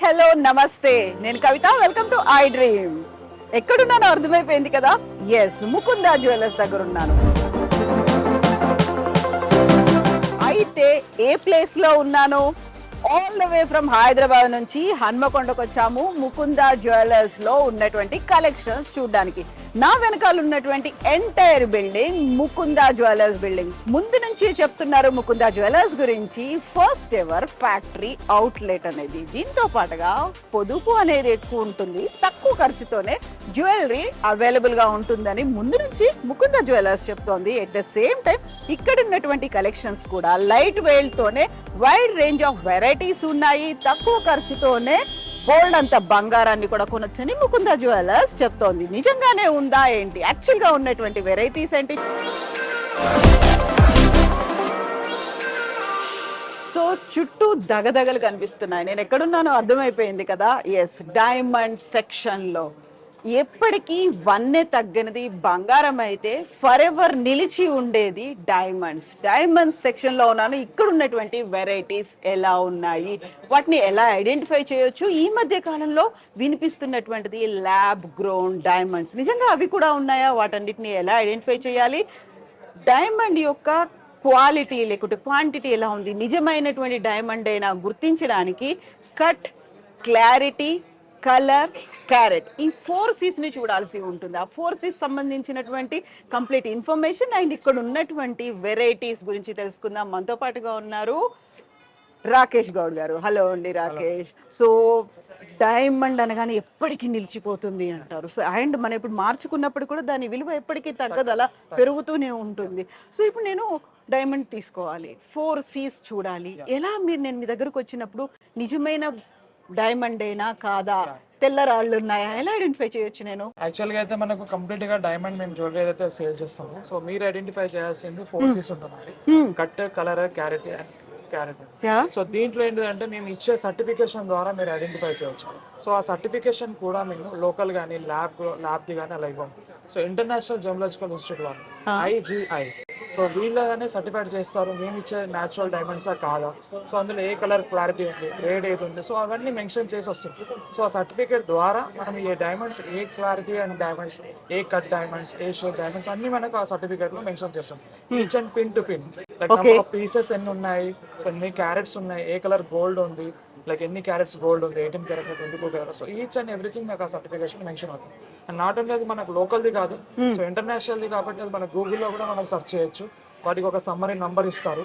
Hello నమస్తే, నేను Kavitha. Welcome to I dream. ఎక్కడున్నానో అర్థమైపోయింది కదా. ఎస్, ముకుందా జ్యువెలర్స్ దగ్గర ఉన్నాను. అయితే ఏ ప్లేస్ లో ఉన్నాను? All the way from Hyderabad నుంచి హన్మకొండకు వచ్చాము ముకుందా జ్యువెలర్స్ లో ఉన్నటువంటి కలెక్షన్స్ చూడడానికి. నా వెనకాల ఉన్నటువంటి entire building Mukunda jewellers building. ముందు నుంచి చెప్తున్నారు ముకుందా జ్యువెలర్స్ గురించి. ఫస్ట్ ఎవర్ ఫ్యాక్టరీ అవుట్లెట్ అనేది. దీంతో పాటుగా పొదుపు అనేది ఎక్కువ ఉంటుంది, తక్కువ ఖర్చుతోనే జ్యువెలరీ అవైలబుల్ గా ఉంటుందని ముందు నుంచి ముకుందా జ్యువెలర్స్ చెప్తోంది. ఎట్ ద సేమ్ టైం ఇక్కడ ఉన్నటువంటి కలెక్షన్స్ కూడా లైట్ వెయిట్ తోనే వైడ్ రేంజ్ ఆఫ్ వెరైటీస్ ఉన్నాయి. తక్కువ ఖర్చుతోనే గోల్డ్ అంత బంగారాన్ని కూడా కొనొచ్చని ముకుందా జ్యువెలర్స్ చెప్తోంది. నిజంగానే ఉందా ఏంటి? యాక్చువల్ గా ఉన్నటువంటి వెరైటీస్ ఏంటి? సో చుట్టూ దగదగలు కనిపిస్తున్నాయి. నేను ఎక్కడున్నానో అర్థమైపోయింది కదా. ఎస్, డైమండ్ సెక్షన్ లో ఎప్పటికీ వన్నె తగ్గనిది బంగారం అయితే ఫర్ ఎవర్ నిలిచి ఉండేది డైమండ్స్ సెక్షన్ లో ఉన్నాను. ఇక్కడ ఉన్నటువంటి వెరైటీస్ ఎలా ఉన్నాయి, వాటిని ఎలా ఐడెంటిఫై చేయొచ్చు? ఈ మధ్య కాలంలో వినిపిస్తున్నటువంటిది ల్యాబ్ గ్రోన్ డైమండ్స్. నిజంగా అవి కూడా ఉన్నాయా? వాటన్నిటిని ఎలా ఐడెంటిఫై చేయాలి? డైమండ్ యొక్క క్వాలిటీ లేకుంటే క్వాంటిటీ ఎలా ఉంది, నిజమైనటువంటి డైమండ్ అయినా గుర్తించడానికి కట్, క్లారిటీ, కలర్, క్యారెట్, ఈ 4C's ని చూడాల్సి ఉంటుంది. ఆ 4C's సంబంధించినటువంటి కంప్లీట్ ఇన్ఫర్మేషన్ అండ్ ఇక్కడ ఉన్నటువంటి వెరైటీస్ గురించి తెలుసుకుందాం. మనతో పాటుగా ఉన్నారు రాకేష్ గౌడ్ గారు. హలో అండి రాకేష్. సో డైమండ్ అనగానే ఎప్పటికీ నిలిచిపోతుంది అంటారు. సో అండ్ మనం ఇప్పుడు మార్చుకున్నప్పుడు కూడా దాని విలువ ఎప్పటికీ తగ్గదు, అలా పెరుగుతూనే ఉంటుంది. సో ఇప్పుడు నేను డైమండ్ తీసుకోవాలి, 4C's చూడాలి. ఎలా నేను మీ దగ్గరకు వచ్చినప్పుడు నిజమైన డైమండ్ అయినా కాదా, తెల్ల రాళ్ళు ఉన్నాయా, ఎలా ఐడెంటిఫై చేయొచ్చు నేను? యాక్చువల్గా అయితే మనకు కంప్లీట్ గా డైమండ్ మేము జ్యువెలరీ ఏదైతే సేల్ చేస్తాము, సో మీరు ఐడెంటిఫై చేయాల్సింది 4C's ఉంటుంది. Cut, colour, carrot. సో దీంట్లో ఏంటంటే మేము ఇచ్చే సర్టిఫికేషన్ ద్వారా మీరు ఐడెంటిఫై చేయవచ్చు. సో ఆ సర్టిఫికేషన్ కూడా మేము లోకల్ కానీ ల్యాబ్ది కానీ అలా ఇవ్వము. సో ఇంటర్నేషనల్ జియోలాజికల్ ఇన్స్టిట్యూట్ వాళ్ళు IGI, సో వీళ్ళనే సర్టిఫైడ్ చేస్తారు మేము ఇచ్చే న్యాచురల్ డైమండ్సా కాదా, సో అందులో ఏ కలర్ క్లారిటీ ఉంది, గ్రేడ్ ఏది ఉంది, సో అవన్నీ మెన్షన్ చేసి వస్తుంది. సో ఆ సర్టిఫికేట్ ద్వారా మనం ఏ డైమండ్స్, ఏ క్లారిటీ అండ్ డైమండ్స్, ఏ కట్ డైమండ్స్, ఏ షేప్ డైమండ్స్ అన్ని మనకు ఆ సర్టిఫికేట్ లో మెన్షన్ చేస్తాం. Each and pin to pin, pieces ఎన్ని ఉన్నాయి, సో ఎన్ని క్యారెట్స్ ఉన్నాయి, ఏ కలర్ గోల్డ్ ఉంది, లైక్ ఎన్ని క్యారెట్స్ గోల్డ్ ఉంది, 18 carat, 22 carat, so each and everything నాకు ఆ సర్టిఫికేషన్ మెన్షన్ అవుతుంది. అండ్ నాట్ ఓన్లీ అది మనకు లోకల్ది కాదు, సో ఇంటర్నేషనల్ది కాబట్టి అది మన గూగుల్లో కూడా మనం సెర్చ్ చేయొచ్చు. వాటికి ఒక సమ్మరీ నంబర్ ఇస్తారు,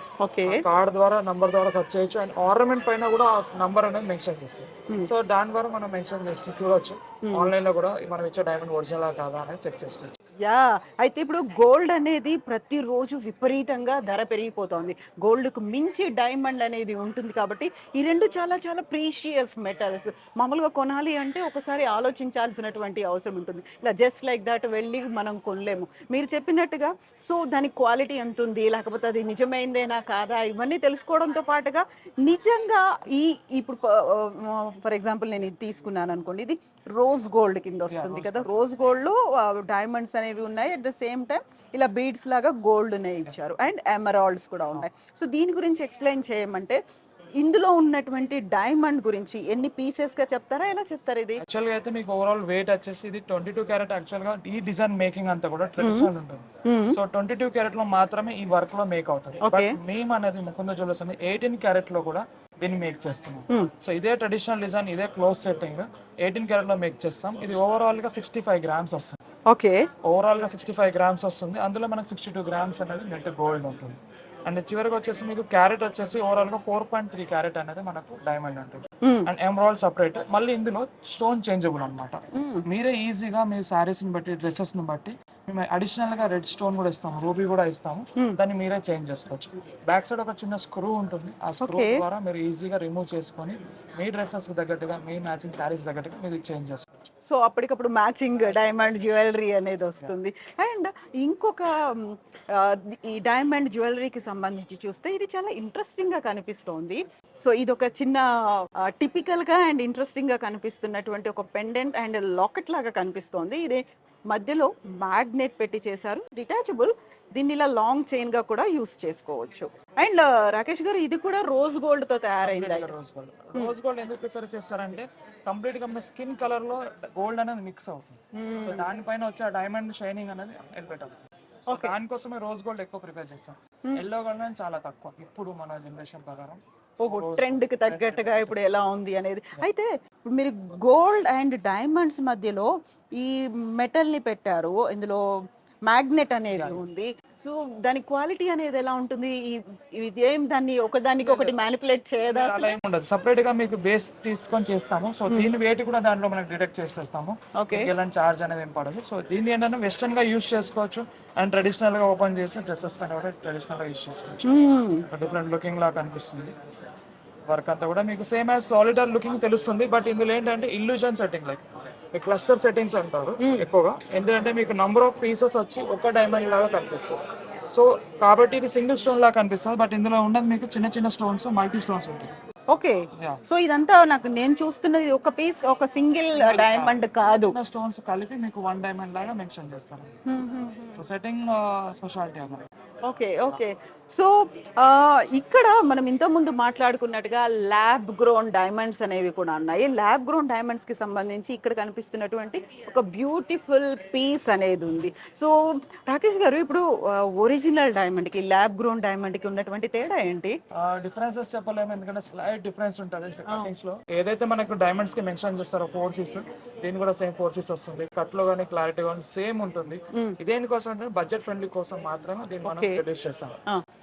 కార్డ్ ద్వారా నంబర్ ద్వారా సెర్చ్ చేయొచ్చు. అండ్ ఆర్నమెంట్ పైన కూడా నంబర్ అనేది మెన్షన్ చేస్తారు. సో దాని ద్వారా మనం మెన్షన్ చేస్తూ చూడొచ్చు. ఆన్లైన్ లో కూడా మనం ఇచ్చే డైమండ్ ఒరిజినల్ కాదా అనేది చెక్ చేసుకోవచ్చు. యా, అయితే ఇప్పుడు గోల్డ్ అనేది ప్రతిరోజు విపరీతంగా ధర పెరిగిపోతుంది. గోల్డ్కు మించి డైమండ్ అనేది ఉంటుంది కాబట్టి ఈ రెండు చాలా చాలా ప్రీషియస్ మెటల్స్. మామూలుగా కొనాలి అంటే ఒకసారి ఆలోచించాల్సినటువంటి అవసరం ఉంటుంది. ఇలా జస్ట్ లైక్ దట్ వెళ్ళి మనం కొనలేము. మీరు చెప్పినట్టుగా సో దాని క్వాలిటీ ఎంత ఉంది, లేకపోతే అది నిజమైందేనా కాదా, ఇవన్నీ తెలుసుకోవడంతో పాటుగా నిజంగా ఇప్పుడు ఫర్ ఎగ్జాంపుల్ నేను ఇది తీసుకున్నాను అనుకోండి, ఇది రోజ్ గోల్డ్ కింద వస్తుంది కదా. రోజ్ గోల్డ్ లో డైమండ్స్ అనేవి ఉన్నాయి, అట్ ద సేమ్ టైం ఇలా బీడ్స్ లాగా గోల్డ్ నే ఇచ్చారు అండ్ ఎమరాల్డ్స్ కూడా ఉన్నాయి. సో దీని గురించి ఎక్స్ప్లెయిన్ చేయమంటే ఇందులో ఉన్నటువంటి డైమండ్ గురించి ఎన్ని పీసెస్ గా చెప్తారా, ఎలా చెప్తారు? ఇది యాక్చువల్ గా అయితే మీకు ఓవరాల్ వెయిట్ వచ్చేసి ఇది 22 క్యారెట్. యాక్చువల్ గా ఈ డిజైన్ మేకింగ్ అంతా కూడా ట్రెడిషనల్ ఉంటుంది. సో 22 క్యారెట్ లో మాత్రమే ఈ వర్క్ లో మేక్ అవుతుంది. బట్ మేము అనేది ముకుంద జ్యువెలర్స్ అనేది 18 క్యారెట్ లో కూడా దీన్ని మేక్ చేస్తున్నాం. సో ఇదే ట్రెడిషనల్ డిజైన్, ఇదే క్లోజ్ సెట్టింగ్ 18 క్యారెట్ లో మేక్ చేస్తాం. ఇది ఓవరాల్ గా 65 గ్రామ్స్ వస్తుంది. ఓకే, ఓవరాల్ గా 65 గ్రామ్స్ వస్తుంది. అందులో మనకు 62 గ్రామ్స్ అనేది నెట్ గోల్డ్ ఉంటుంది. అండ్ చివరికి వచ్చేసి మీకు క్యారెట్ వచ్చేసి ఓవరాల్ గా 4.3 క్యారెట్ అనేది మనకు డైమండ్ ఉంటుంది. And emerald separate. మళ్ళీ ఇందులో స్టోన్ చేంజబుల్ అనమాట. మీరే ఈజీగా మీ సారీస్ ని బట్టి, డ్రెస్సెస్ ని బట్టి మేము అడిషనల్ గా రెడ్ స్టోన్ కూడా ఇస్తాము, రూబీ కూడా ఇస్తాము. దాన్ని మీరే చేంజ్ చేసుకోవచ్చు. బ్యాక్ సైడ్ ఒక చిన్న స్క్రూ ఉంటుంది, ఆ స్క్రూ ద్వారా మీరు ఈజీగా రిమూవ్ చేసుకొని మీ డ్రెస్సెస్ కి తగ్గట్టుగా, మీ మ్యాచింగ్ సారీస్ తగ్గట్టుగా మీరు చేంజ్ చేసుకోవచ్చు. సో అప్పటికప్పుడు మ్యాచింగ్ డైమండ్ జ్యువెలరీ అనేది వస్తుంది. అండ్ ఇంకొక ఈ డైమండ్ జ్యువెలరీకి సంబంధించి చూస్తే ఇది చాలా ఇంట్రెస్టింగ్ గా కనిపిస్తోంది. సో ఇది ఒక చిన్న టిపికల్ గా అండ్ ఇంట్రెస్టింగ్ గా కనిపిస్తున్నటువంటి ఒక పెండెంట్ అండ్ లాకెట్ లాగా కనిపిస్తోంది. ఇది మధ్యలో మ్యాగ్నెట్ పెట్టి చేశారు, డిటాచబుల్. దీన్ని ఇలా లాంగ్ చైన్ గా కూడా యూస్ చేసుకోవచ్చు. అండ్ రాకేష్ గారు, ఇది కూడా రోజ్ గోల్డ్ తో తయారైంది. రోజ్ గోల్డ్ ఎందుకు ప్రిఫర్ చేస్తారంటే కంప్లీట్ గా మన స్కిన్ కలర్ లో గోల్డ్ అనేది మిక్స్ అవుతుంది. సో దానిపైన వచ్చే డైమండ్ షైనింగ్ అనేది ఎలివేట్ అవుతుంది. సో దానికోసమే రోజ్ గోల్డ్ ఎక్కువ ప్రిఫర్ చేస్తాం. ఎల్లో గోల్డ్ చాలా తక్కువ ఇప్పుడు మన జనరేషన్ ప్రకారం. ఓహో, ట్రెండ్ కి తగ్గట్టుగా ఇప్పుడు ఎలా ఉంది అనేది. అయితే ఇప్పుడు మీరు గోల్డ్ అండ్ డైమండ్స్ మధ్యలో ఈ మెటల్ ని పెట్టారు, ఇందులో మ్యాగ్నెట్ అనేది ఉంది. సో దాని క్వాలిటీ అనేది ఎలా ఉంటుంది? ఇది ఏం దాన్ని ఒకదానికి ఒకటి మ్యానిపులేట్ చేయదా? అలా ఏమి ఉండదు. సపరేట్ గా మీకు బేస్ తీసుకొని చేస్తాము. సో దీని వెయిట్ కూడా దాంట్లో మనకి డిటెక్ట్ చేసేస్తాము. ఎలాంటి చార్జ్ అనేది ఏం పడదు. సో దీన్ని ఏంటంటే వెస్టర్న్ గా యూస్ చేసుకోవచ్చు అండ్ ట్రెడిషనల్ గా ఓపెన్ చేసి డ్రెస్సెస్ పైన కూడా ట్రెడిషనల్ గా యూస్ చేసుకోవచ్చు. డిఫరెంట్ లుకింగ్ లా కనిపిస్తుంది. వర్క్ అంతా కూడా మీకు సేమ్ యాజ్ సాలిడర్ లుకింగ్ తెలుస్తుంది. బట్ ఇందులో ఏంటంటే ఇల్యూజన్ సెట్టింగ్, లైక్ మీకు క్లస్టర్ సెట్టింగ్స్ అంటారు ఎక్కువగా. ఎందుకంటే మీకు నంబర్ ఆఫ్ పీసెస్ వచ్చి ఒక డైమండ్ లాగా కనిపిస్తుంది. సో కాబట్టి ఇది సింగిల్ స్టోన్ లాగా కనిపిస్తుంది. బట్ ఇందులో ఉన్నది మీకు చిన్న చిన్న స్టోన్స్, మల్టీ స్టోన్స్ ఉంటాయి. ఓకే, సో ఇదంతా నేను చూస్తున్నది ఒక పీస్, ఒక సింగిల్ డైమండ్ కాదు, స్టోన్స్ కలిపి మీకు వన్ డైమండ్ లాగా మెన్షన్ చేస్తారు. సో సెట్టింగ్ స్పెషాలిటీ అన్నమాట. Okay okay. సో ఇక్కడ మనం ఇంతకుముందు మాట్లాడుకున్నట్టుగా ల్యాబ్ గ్రోన్ డైమండ్స్ అనేవి కూడా ఉన్నాయి. ల్యాబ్ గ్రోన్ డైమండ్స్ కి సంబంధించి ఇక్కడ కనిపిస్తున్నటువంటి ఒక బ్యూటిఫుల్ పీస్ అనేది ఉంది. సో రాకేష్ గారు, ఇప్పుడు ఒరిజినల్ డైమండ్ కి ల్యాబ్ గ్రోన్ డైమండ్ కి ఉన్నటువంటి తేడా ఏంటి? డిఫరెన్సెస్ చెప్పలేము, ఎందుకంటే స్లైట్ డిఫరెన్స్ ఉంటుంది కటింగ్స్ లో. ఏదైతే మనకు డైమండ్స్ కి మెన్షన్ చేస్తారో ఫోర్సెస్, దీని కూడా సేమ్ ఫోర్సెస్ వస్తుంది. కట్ లో కానీ క్లారిటీ కానీ సేమ్ ఉంటుంది. ఇదేందుకోసం అంటే బడ్జెట్ ఫ్రెండ్లీ కోసం మాత్రమే దీన్ని మనం ప్రొడ్యూస్ చేస్తాం.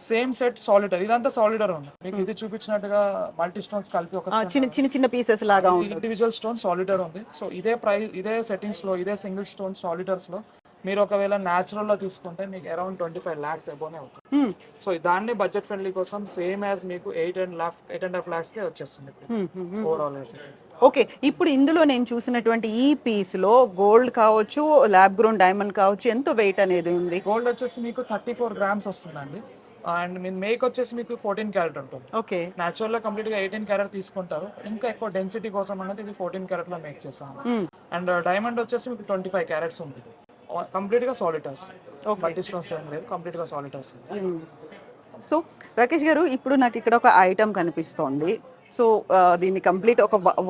సేమ్ సెట్ సాలిడర్, ఇదంతా సాలిడర్ ఉంది. మీకు ఇది చూపించినట్టుగా మల్టీ స్టోన్స్ కలిపి ఒక చిన్న చిన్న పీసెస్ లాగా ఇండివిజువల్ స్టోన్ సాలిడర్ ఉంది. సో ఇదే ప్రైస్, ఇదే సెట్టింగ్స్ లో, ఇదే సింగిల్ స్టోన్ సాలిడర్స్ లో మీరు ఒకవేళ న్యాచురల్ లో తీసుకుంటే మీకు అరౌండ్ 25 lakhs అబోనే అవుతుంది. సో దాన్ని బడ్జెట్ ఫ్రెండ్లీ కోసం సేమ్ యాజ్ మీకు 8.5 lakhs కే వచ్చేస్తుంది ఓవరాల్. ఓకే, ఇప్పుడు ఇందులో నేను చూసినటువంటి ఈ పీస్ లో గోల్డ్ కావచ్చు, ల్యాబ్ గ్రోన్ డైమండ్ కావచ్చు, ఎంత వెయిట్ అనేది ఉంది? గోల్డ్ వచ్చేసి మీకు 34 grams వస్తుందండి. అండ్ మీ మేక్ వచ్చేసి మీకు 14 carat ఉంటుంది. ఓకే, న్యాచురల్ లో కంప్లీట్ గా 18 carat తీసుకుంటారు. ఇంకా ఎక్కువ డెన్సిటీ కోసం అనేది ఇది 14 carat లో మేక్ చేస్తాము. అండ్ డైమండ్ వచ్చేసి మీకు 25 carats ఉంది. కంప్లీట్ గా సాలిటర్స్, మల్టీ స్టోన్స్ ఏం లేదు, కంప్లీట్ గా సాలిటర్స్. సో రాకేష్ గారు, ఇప్పుడు నాకు ఇక్కడ ఒక ఐటమ్ కనిపిస్తోంది. సో దీన్ని కంప్లీట్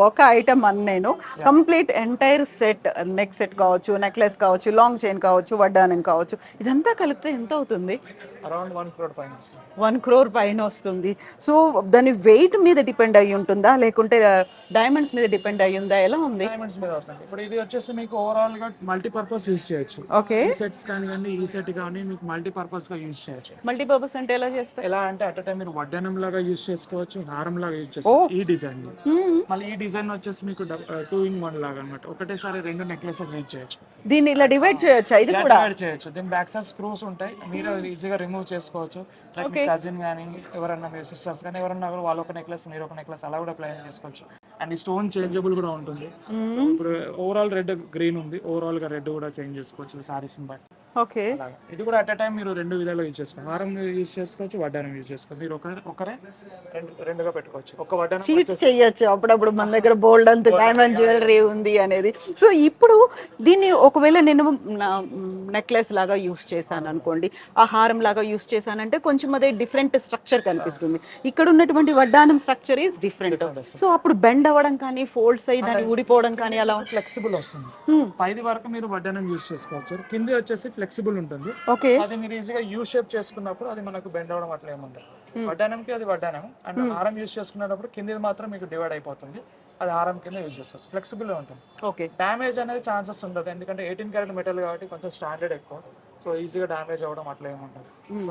ఒక ఐటమ్ అని నేను complete entire set, neck set కావచ్చు, నెక్లెస్ కావచ్చు, లాంగ్ చైన్ కావచ్చు, వడ్డానం కావచ్చు, ఇదంతా కలిపితే ఎంత అవుతుంది? అరౌండ్ 1 crore పైన. 1 crore పైన వస్తుంది. సో దాని వెయిట్ మీద డిపెండ్ అయ్యి ఉంటుందా, లేకుంటే డైమండ్స్ మీద డిపెండ్ అయ్యి ఉందా, ఎలా ఉంది? డైమండ్స్ మీద అవుతుంది. ఇప్పుడు ఇది వచ్చేసి మీకు ఓవరాల్ గా మల్టీపర్పస్ యూజ్ చేయొచ్చు. ఓకే, ఈ సెట్స్ కానీ ఈ సెట్ కానీ మీకు మల్టీపర్పస్ గా యూజ్ చేయొచ్చు. మల్టీపర్పస్ అంటే ఎలా చేస్తారు? ఎలా అంటే అట్ టైం మీరు వడ్డానం లాగా యూజ్ చేసుకోవచ్చు, హారం లాగా యూజ్ చేసుకోవచ్చు. ఈ డిజైన్ మళ్ళీ ఈ డిజైన్ వచ్చేసి మీకు 2-in-1 లాగా అన్నమాట. ఒకటేసారి 2 necklaces యూజ్ చేయొచ్చు. దీన్ని ఇలా డివైడ్ చేయొచ్చు, ఇది కూడా డివైడ్ చేయొచ్చు. దీని బ్యాక్ సైడ్ స్క్రూస్ ఉంటాయి, మీరు ఈజీగా రిమూవ్ చేసుకోవచ్చు. లైక్ మీ కజిన్ కానీ ఎవరన్నా మీ సిస్టర్స్ కానీ ఎవరన్నా కూడా వాళ్ళు ఒక నెక్లెస్ మీరు ఒక నెక్లెస్ అలా కూడా ప్లాన్ చేసుకోవచ్చు. అండ్ ఈ స్టోన్ చేంజబుల్ కూడా ఉంటుంది. సో ఇప్పుడు ఓవరాల్ రెడ్ గ్రీన్ ఉంది, ఓవరాల్ గా రెడ్ కూడా చేంజ్ చేసుకోవచ్చు సారీస్ బట్టి. ఓకే, ఇది కూడా అట్ టైం మీరు 2 విధాలుగా యూజ్ చేసుకోవచ్చు. హారం యూజ్ చేసుకోవచ్చు, వడ్డానం యూజ్ చేసుకోవచ్చు. మీరు ఒకరే రెండుగా పెట్టుకోవచ్చు. ఒక వడ్డానం చీట్ చేయొచ్చు అప్పుడప్పుడు, మన దగ్గర బోల్డ్ అంత డైమండ్ జ్యువెలరీ ఉంది అనేది. సో ఇప్పుడు దీన్ని ఒకవేళ నేను నెక్లెస్ లాగా యూస్ చేశాను అనుకోండి, ఆ హారం లాగా యూస్ చేశానంటే కొంచెం అదే డిఫరెంట్ స్ట్రక్చర్ కనిపిస్తుంది. ఇక్కడ ఉన్నటువంటి వడ్డానం స్ట్రక్చర్ ఈస్ డిఫరెంట్. సో అప్పుడు బెండ్ అవ్వడం కానీ, ఫోల్డ్స్ అయ్యి దాన్ని ఊడిపోవడం కానీ అలా ఫ్లెక్సిబుల్ వస్తుంది. పైది వరకు మీరు వడ్డానం యూజ్ చేసుకోవచ్చు, కింది వచ్చేసి ఫ్లెక్సిబుల్ ఉంటుంది. ఓకే, అది మీరు ఈజీగా యూ షేప్ చేసుకున్నప్పుడు అది మనకు బెండ్ అవడం అట్లా ఏముండదు. వడ్డానంకి అది వడ్డానం, అండ్ హారం యూజ్ చేసుకున్నప్పుడు కింది మాత్రం మీకు డివైడ్ అయిపోతుంది. అది హారం కింద యూజ్ చేస్తారు, ఫ్లెక్సిబుల్ గా ఉంటుంది. ఓకే, డ్యామేజ్ అనేది ఛాన్సెస్ ఉండదు, ఎందుకంటే 18 carat మెటల్ కాబట్టి కొంచెం స్టాండర్డ్ ఎక్కువ. సో ఈజీగా డ్యామేజ్ అవ్వడం అట్లా ఏముంటుంది.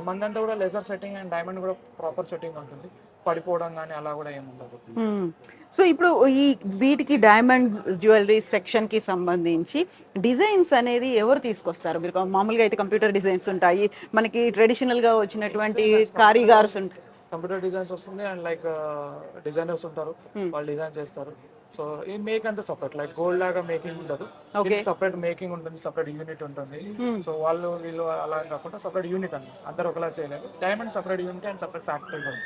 మందంతా కూడా లేజర్ సెట్టింగ్ అండ్ డైమండ్ కూడా ప్రాపర్ సెట్టింగ్ ఉంటుంది, పడిపోవడం కానీ అలా కూడా ఏముండదు. సో ఇప్పుడు ఈ వీటికి డైమండ్ జ్యువెలరీ సెక్షన్ కి సంబంధించి డిజైన్స్ అనేది ఎవరు తీసుకొస్తారు? మీరు మామూలుగా అయితే కంప్యూటర్ డిజైన్స్ ఉంటాయి, మనకి ట్రెడిషనల్ గా వచ్చినటువంటి కారీగార్స్ ఉంటాయి. కంప్యూటర్ డిజైన్స్ వస్తుంది అండ్ లైక్ డిజైనర్స్ ఉంటారు, వాళ్ళు డిజైన్ చేస్తారు. సో ఈ మేక్ అంతా సపరేట్, లైక్ గోల్డ్ లాగా మేకింగ్ ఉండదు, సపరేట్ మేకింగ్ ఉంటుంది, సపరేట్ యూనిట్ ఉంటుంది. సో వాళ్ళు వీళ్ళు అలా కాకుండా సపరేట్ యూనిట్ అన్నమాట, అందరు ఒకలా చేయలేదు. Diamond separate unit and separate factory కూడా.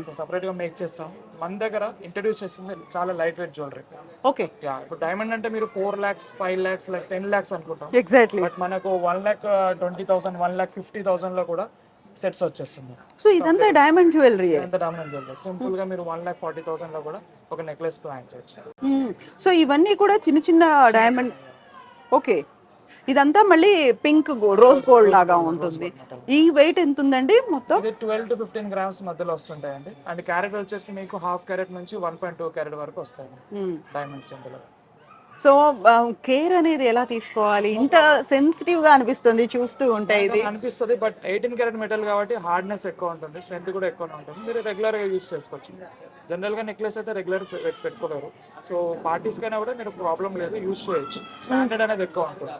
సో సపరేట్ గా మేక్ చేస్తాం. మన దగ్గర ఇంట్రడ్యూస్ చేస్తుంది చాలా light weight jewellery. Okay. Yeah, ఇప్పుడు డైమండ్ అంటే మీరు 4 lakhs 5 lakhs లైక్ 10 lakhs అనుకుంటాం. ఎగ్జాక్ట్లీ. బట్ మనకు 1,20,000 1,50,000 లో కూడా సెట్స్ వచ్చేస్తుంది. సో ఇదంతా డైమండ్ జ్యువెలరీ. ఎంత డైమండ్ జ్యువెలరీ సింపుల్ గా మీరు 1,40,000 లో కూడా ఒక నెక్లెస్ ప్లాన్ చేయొచ్చు. సో ఇవన్నీ కూడా చిన్న చిన్న డైమండ్. ఓకే. ఇదంతా మళ్ళీ పింక్ రోజ్ గోల్డ్ లాగా ఉంటుంది. ఈ వెయిట్ ఎంత ఉందండి మొత్తం? ఇది 12 to 15 grams మధ్యలో వస్తుంటాయండి. అండ్ క్యారెట్ వచ్చేసి మీకు ½ క్యారెట్ నుంచి 1.2 క్యారెట్ వరకు వస్తాయి డైమండ్స్ ఇందులో. సో కేర్ అనేది ఎలా తీసుకోవాలి? ఇంత సెన్సిటివ్ గా అనిపిస్తుంది చూస్తూ ఉంటే ఇది. అనిపిస్తుంది బట్ 18 క్యారెట్ మెటల్ కాబట్టి హార్డ్నెస్ ఎక్కువ ఉంటుంది, స్ట్రెంత్ కూడా ఎక్కువ ఉంటుంది. మీరు రెగ్యులర్ గా యూజ్ చేసుకోవచ్చు. జనరల్ గా నెక్లెస్ అయితే రెగ్యులర్ పెట్టుకోలేరు. సో పార్టీస్ కైనా కూడా మీరు ప్రాబ్లం లేదు, యూజ్ చేయొచ్చు. స్టాండర్డ్ అనేది ఎక్కువ ఉంటుంది.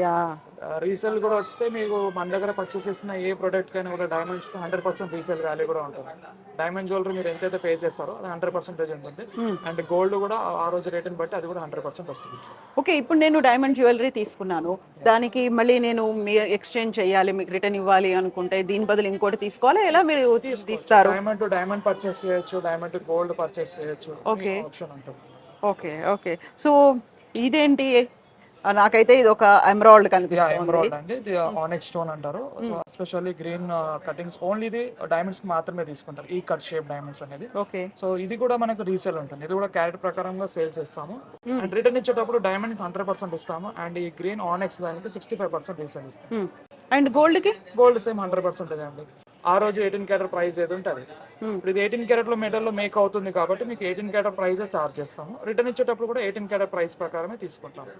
యా. రీసేల్ కూడా వస్తే మీకు మన దగ్గర పర్చేస్ చేసిన ఏ ప్రోడక్ట్ కైనా కూడా డైమండ్స్ 100% రీసేల్ వాల్యూ కూడా ఉంటుంది. డైమండ్ జ్యువెలరీ మీరు ఎంతైతే పే చేస్తారో అది 100% ఉంటుంది. అండ్ గోల్డ్ కూడా ఆ రోజు రేటుని బట్టి అది కూడా 100% వస్తుంది. ఓకే. ఇప్పుడు నేను డైమండ్ జ్యువెలరీ తీసుకున్నాను, దానికి మళ్ళీ నేను ఎక్స్చేంజ్ చేయాలి, మీకు రిటర్న్ ఇవ్వాలి అనుకుంటే దీని బదులు ఇంకోటి తీసుకోవాలి, ఎలా మీరు తీస్తారు? డైమండ్ టు డైమండ్ పర్చేస్ చేయొచ్చు, డైమండ్ టు గోల్డ్ పర్చేస్ చేయొచ్చు. ఓకే. ఆప్షన్ ఉంటుంది. ఓకే. ఓకే. సో ఇదేంటి? నాకైతే ఇది ఒక ఎమరాల్డ్ కనిపిస్తుంది. ఎమరాల్డ్ అండి, ఇది ఆనెక్స్ స్టోన్ అంటారు. So especially green cuttings only ఇది డైమండ్స్ మాత్రమే తీసుకుంటారు, ఈ కట్ షేప్ డైమండ్స్ అనేది. ఓకే. సో ఇది కూడా మనకు రీసేల్ ఉంటుంది. ఇది కూడా క్యారెట్ ప్రకారంగా సేల్ చేస్తాము. అండ్ రిటర్న్ ఇచ్చేటప్పుడు డైమండ్ 100% ఇస్తాము. అండ్ ఈ గ్రీన్ ఆనెక్స్ దానికి 65% రీసేల్ ఇస్తాము. అండ్ గోల్డ్ కి? గోల్డ్ సేమ్ 100% అండి. ఆ రోజు 18 క్యారెట్ ప్రైస్ ఏది ఉంటుంది, ఇప్పుడు ఇది 18 క్యారెట్ లో మెటల్ లో మేక్ అవుతుంది కాబట్టి మీకు 18 క్యారెట్ ప్రైస్ చార్జ్ చేస్తాము. రిటర్న్ ఇచ్చేటప్పుడు కూడా 18 క్యారెట్ ప్రైస్ ప్రకారమే తీసుకుంటాము.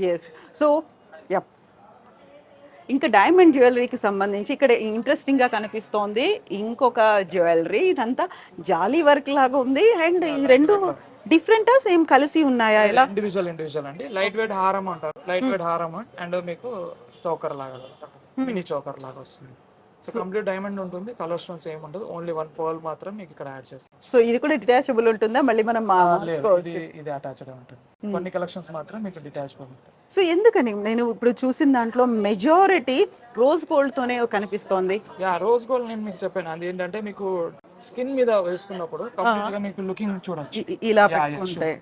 ఎస్. So yup. ఇంకా డైమండ్ జ్యువెలరీకి సంబంధించి ఇక్కడ ఇంట్రెస్టింగ్ గా కనిపిస్తోంది ఇంకొక జ్యువెలరీ. ఇదంతా జాలీ వర్క్ లాగా ఉంది. అండ్ ఈ రెండు డిఫరెంటా సేమ్ కలిసి ఉన్నాయా? ఎలా? ఇండివిజువల్ అండి. లైట్ వెయిట్ హారం అంటారు. లైట్ వెయిట్ హారం అండ్ మీకు చౌకర్ లాగా మినీ చౌకర్ లాగా వస్తుంది. సో కంప్లీట్ డైమండ్ ఉంటుంది, కలర్ స్టోన్స్ ఏమి ఉండదు, ఓన్లీ 1 పర్ల్ మాత్రం మీకు ఇక్కడ యాడ్ చేస్తాం. సో ఇది కూడా డిటాచబుల్ ఉంటుందా? మళ్ళీ మనం ఇది అటాచ్డ్ ఉంటుంది. కొన్ని కలెక్షన్స్ మాత్రం మీకు డిటాచబుల్ ఉంటుంది. సో ఎందుకని నేను ఇప్పుడు చూసిన దాంట్లో మెజారిటీ రోజ్ గోల్డ్ తోనే కనిపిస్తోంది. యా, రోజ్ గోల్డ్ నేను మీకు చెప్పాను, అది ఏంటంటే మీకు స్కిన్ మీద వేసుకున్నప్పుడు కంప్లీట్ గా మీకు లుకింగ్ చూడొచ్చు. ఇలా పెట్టుకుంటే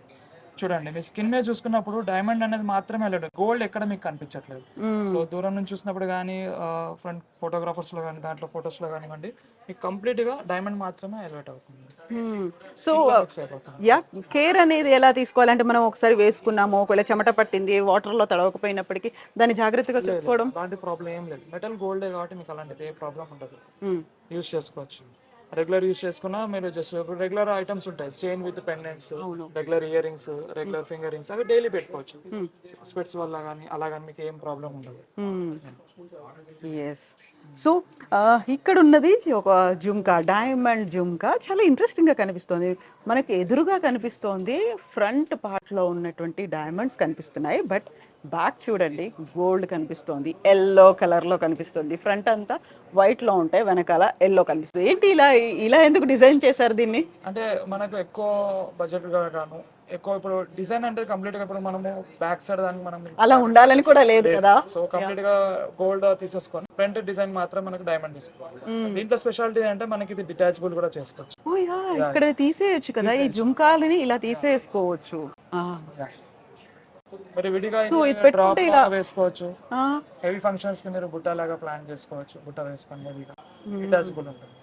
చూడండి, మీ స్కిన్ మీద చూసుకున్నప్పుడు డైమండ్ అనేది మాత్రమే లేదు, గోల్డ్ ఎక్కడ మీకు కనిపించట్లేదు. సో దూరం నుంచి చూసినప్పుడు కానీ ఫ్రంట్ ఫోటోగ్రాఫర్స్ లో కానీ దాంట్లో ఫొటోస్ లో కానివ్వండి, మీకు కంప్లీట్ గా డైమండ్ మాత్రమే ఎలివేట్ అవుతుంది. సో యా, కేర్ అనేది ఎలా తీసుకోవాలంటే మనం ఒకసారి వేసుకున్నాము, ఒకవేళ చెమట పట్టింది, వాటర్ లో తడవకపోయినప్పటికీ దాన్ని జాగ్రత్తగా చూసుకోవడం. అలాంటి ప్రాబ్లం ఏం లేదు, మెటల్ గోల్డే కాబట్టి మీకు అలాంటిది ఏ ప్రాబ్లం ఉండదు, యూస్ చేసుకోవచ్చు. రెగ్యులర్ యూస్ చేసుకున్నా మీరు జస్ట్ రెగ్యులర్ ఐటమ్స్ ఉంటాయి, chain with pendants, regular ear rings, regular finger rings, అవి డైలీ పెట్టుకోవచ్చు. స్పెట్స్ వల్ల కానీ అలా కానీ మీకు ఏం ప్రాబ్లం ఉండదు. ఎస్. సో ఇక్కడ ఉన్నది ఒక జుమ్కా, డైమండ్ జుమ్కా. చాలా ఇంట్రెస్టింగ్ గా కనిపిస్తుంది. మనకి ఎదురుగా కనిపిస్తోంది ఫ్రంట్ పార్ట్ లో ఉన్నటువంటి డైమండ్స్ కనిపిస్తున్నాయి. బట్ బ్యాక్ చూడండి, గోల్డ్ కనిపిస్తోంది, ఎల్లో కలర్ లో కనిపిస్తుంది. ఫ్రంట్ అంతా వైట్ లో ఉంటాయి, వెనకాల ఎల్లో కనిపిస్తుంది. ఏంటి ఇలా ఎందుకు డిజైన్ చేశారు దీన్ని? అంటే మనకు ఎక్కువ బడ్జెట్ గాను ఎక్కువ ఇప్పుడు డిజైన్ అంటే కంప్లీట్ గా ఇప్పుడు మనము బ్యాక్ సైడ్ దానికి మనం అలా ఉండాలని కూడా లేదు కదా. సో కంప్లీట్ గా గోల్డ్ తీసేసుకొని ఫ్రంట్ డిజైన్ మాత్రం మనకు డైమండ్ తీసుకోవాలి. దీంట్లో స్పెషాలిటీ అంటే మనకి ఇది డిటాచబుల్ కూడా చేసుకోవచ్చు. ఓ యా, ఇక్కడ తీసేయచ్చు కదా ఈ జుమ్కాలని, ఇలా తీసేసుకోవచ్చు. మరి విడిగా డ్రాప్ వేసుకోవచ్చు. హెవీ ఫంక్షన్స్ కి మీరు బుట్ట లాగా ప్లాన్ చేసుకోవచ్చు, బుట్ట వేసుకొని డిటాచబుల్ ఉంటుంది.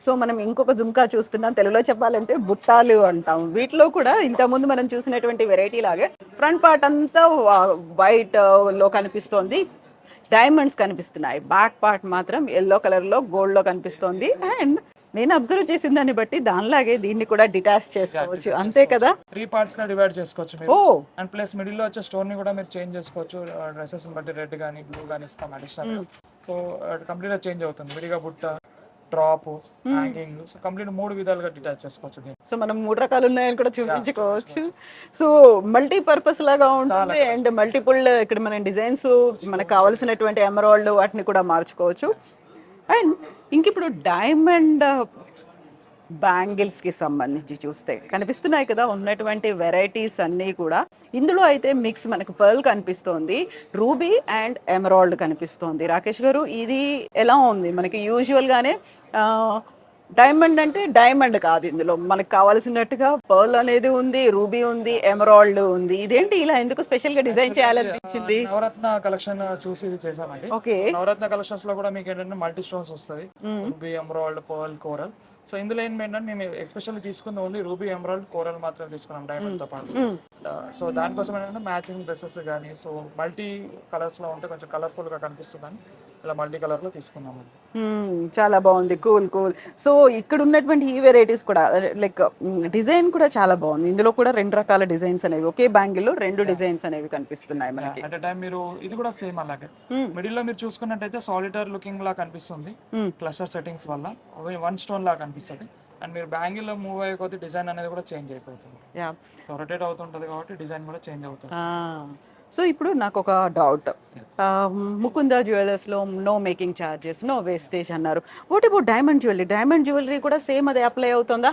సో మనం ఇంకొక జుమ్కా చూస్తున్నాం, తెలుగులో చెప్పాలంటే బుట్టాలు అంటాం. వీటిలో కూడా ఇంతకుముందు మనం చూసినటువంటి వెరైటీ లాగే ఫ్రంట్ పార్ట్ అంతా వైట్ లో కనిపిస్తోంది, డైమండ్స్ కనిపిస్తున్నాయి. బ్యాక్ పార్ట్ మాత్రం ఎల్లో కలర్ లో గోల్డ్ లో కనిపిస్తోంది. అండ్ నేను అబ్జర్వ్ చేసిన దాన్ని బట్టి దానిలాగే దీన్ని కూడా డిటాచ్ చేసుకోవచ్చు, అంతే కదా. 3 parts గా డివైడ్ చేసుకోవచ్చు మీరు. అండ్ ప్లస్ మిడిల్ లో వచ్చే స్టోన్ ని కూడా మీరు చేంజ్ చేసుకోవచ్చు. డ్రెస్సెస్ బట్టి రెడ్ గానీ బ్లూ గానీ ఇస్తాం అడిషనల్. సో కంప్లీట్ గా చేంజ్ అవుతుంది. విడిగా బుట్ట, డ్రాప్, హ్యాంగింగ్, సో కంప్లీట్ 3 విధాలుగా డిటాచ్ చేసుకోవచ్చు. సో మనం 3 రకాలు ఉన్నాయని కూడా చూపించుకోవచ్చు. సో మల్టీ పర్పస్ లాగా ఉంటుంది. అండ్ మల్టిపుల్ ఇక్కడ మన డిజైన్స్, మనకు కావాల్సినటువంటి ఎమరాల్డ్ వాటిని కూడా మార్చుకోవచ్చు. అండ్ ఇంక ఇప్పుడు డైమండ్ బ్యాంగిల్స్కి సంబంధించి చూస్తే కనిపిస్తున్నాయి కదా ఉన్నటువంటి వెరైటీస్ అన్నీ కూడా. ఇందులో అయితే మిక్స్ మనకు పర్ల్ కనిపిస్తోంది, రూబీ అండ్ ఎమరాల్డ్ కనిపిస్తోంది. రాకేష్ గారు, ఇది ఎలా ఉంది? మనకి యూజువల్గానే డైమండ్ అంటే డైమండ్ కాదు, ఇందులో మనకు కావాల్సినట్టుగా పర్ల్ అనేది ఉంది, రూబీ ఉంది, ఎమరాల్డ్ ఉంది. ఇదేంటి ఇలా ఎందుకు స్పెషల్ గా డిజైన్ చేయాలనిపించింది? నవరత్న కలెక్షన్ చూసి ఇది చేసామండి. ఓకే. నవరత్న కలెక్షన్స్ లో కూడా మీకు ఏంటంటే మల్టీ స్టోన్స్ వస్తాయి, ruby, emerald, pearl, coral. So ఇందులో ఏంటంటే మేము ఎస్పెషల్లీ తీసుకుంది ఓన్లీ రూబీ, ఎమరాల్డ్, కోరల్ మాత్రమే తీసుకున్నాం డైమండ్ తో పాటు. సో దానికోసం ఏంటంటే మ్యాచింగ్ డ్రెస్సెస్ కానీ సో మల్టీ కలర్స్ లో ఉంటే కొంచెం కలర్ఫుల్ గా కనిపిస్తుందని ఇలా మల్టీ కలర్ లో తీసుకున్నాము. చాలా బాగుంది, కూల్ కూల్. సో ఇక్కడ ఉన్నటువంటి ఈ వెరైటీస్ కూడా లైక్ డిజైన్ కూడా చాలా బాగుంది. ఇందులో కూడా 2 రకాల డిజైన్స్ అనేవి, ఒకే బ్యాంగిల్ లో 2 డిజైన్స్ అనేవి కనిపిస్తున్నాయి మనకి. అట్ టైం మీరు ఇది కూడా సేమ్ అలాగే మిడిల్ లో మీరు చూసుకున్నట్టయితే సాలిటర్ లుకింగ్ లా కనిపిస్తుంది క్లస్టర్ సెట్టింగ్స్ వల్ల, 1 స్టోన్ లా కనిపిస్తుంది. అండ్ మీరు బ్యాంగిల్ లో మూవ్ అయ్యే కొద్ది డిజైన్ అనేది కూడా చేంజ్ అయిపోతుంది. సో రొటేట్ అవుతుంటది కాబట్టి డిజైన్ కూడా చేంజ్ అవుతుంది. సో ఇప్పుడు నాకు ఒక డౌట్, ముకుంద జ్యువెలర్స్లో no making charges, no wastage అన్నారు. What about diamond jewellery? Diamond jewellery కూడా సేమ్ అదే అప్లై అవుతుందా?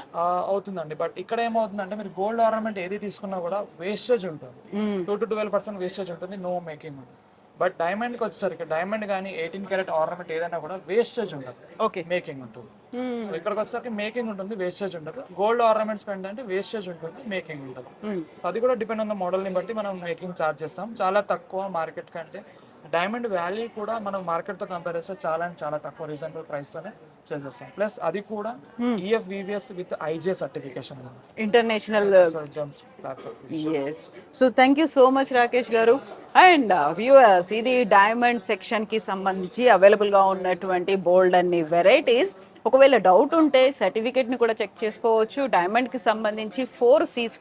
అవుతుందండి, బట్ ఇక్కడ ఏమవుతుందంటే మీరు గోల్డ్ ఆర్నమెంట్ ఏది తీసుకున్నా కూడా వేస్టేజ్ ఉంటుంది, 2 to 12% వేస్టేజ్ ఉంటుంది, నో మేకింగ్ ఉంటుంది. బట్ డైమండ్కి వచ్చేసరికి డైమండ్ కానీ 18 క్యారెట్ ఆర్నమెంట్ ఏదైనా కూడా వేస్టేజ్ ఉండదు, ఓకే, మేకింగ్ ఉంటుంది. సో ఇక్కడికి వచ్చేసరికి మేకింగ్ ఉంటుంది, వేస్టేజ్ ఉంటుంది. గోల్డ్ ఆర్నమెంట్స్ కంటే వేస్టేజ్ ఉంటుంది, మేకింగ్ ఉంటుంది. అది కూడా డిపెండ్ ఆన్ ద మోడల్ని బట్టి మనం మేకింగ్ ఛార్జ్ చేస్తాం. చాలా తక్కువ మార్కెట్ కంటే. డైమండ్ వాల్యూ కూడా మనం మార్కెట్తో కంపేర్ చేస్తే చాలా తక్కువ రీజనబుల్ ప్రైస్తోనే సేల్ చేస్తాం. ప్లస్ అది కూడా EFVVS with IJ certification, international. Yes. So thank you so much Rakesh garu. And viewers, ఇది డైమండ్ సెక్షన్కి సంబంధించి అవైలబుల్గా ఉన్నటువంటి బోల్డ్ అన్ని వెరైటీస్. ఒకవేళ డౌట్ ఉంటే సర్టిఫికేట్ని కూడా చెక్ చేసుకోవచ్చు. డైమండ్కి సంబంధించి 4 C's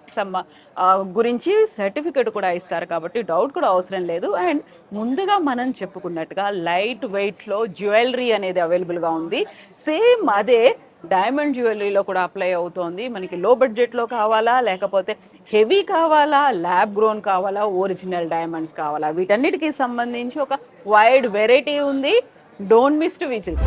గురించి సర్టిఫికేట్ కూడా ఇస్తారు కాబట్టి డౌట్ కూడా అవసరం లేదు. అండ్ ముందుగా మనం చెప్పుకున్నట్టుగా లైట్ వెయిట్లో జ్యువెలరీ అనేది అవైలబుల్గా ఉంది. సేమ్ అదే డైమండ్ జ్యువెలరీలో కూడా అప్లై అవుతోంది. మనకి లో బడ్జెట్లో కావాలా, లేకపోతే హెవీ కావాలా, ల్యాబ్ గ్రోన్ కావాలా, ఒరిజినల్ డైమండ్స్ కావాలా, వీటన్నిటికీ సంబంధించి ఒక వైడ్ వెరైటీ ఉంది. Don't miss to visit.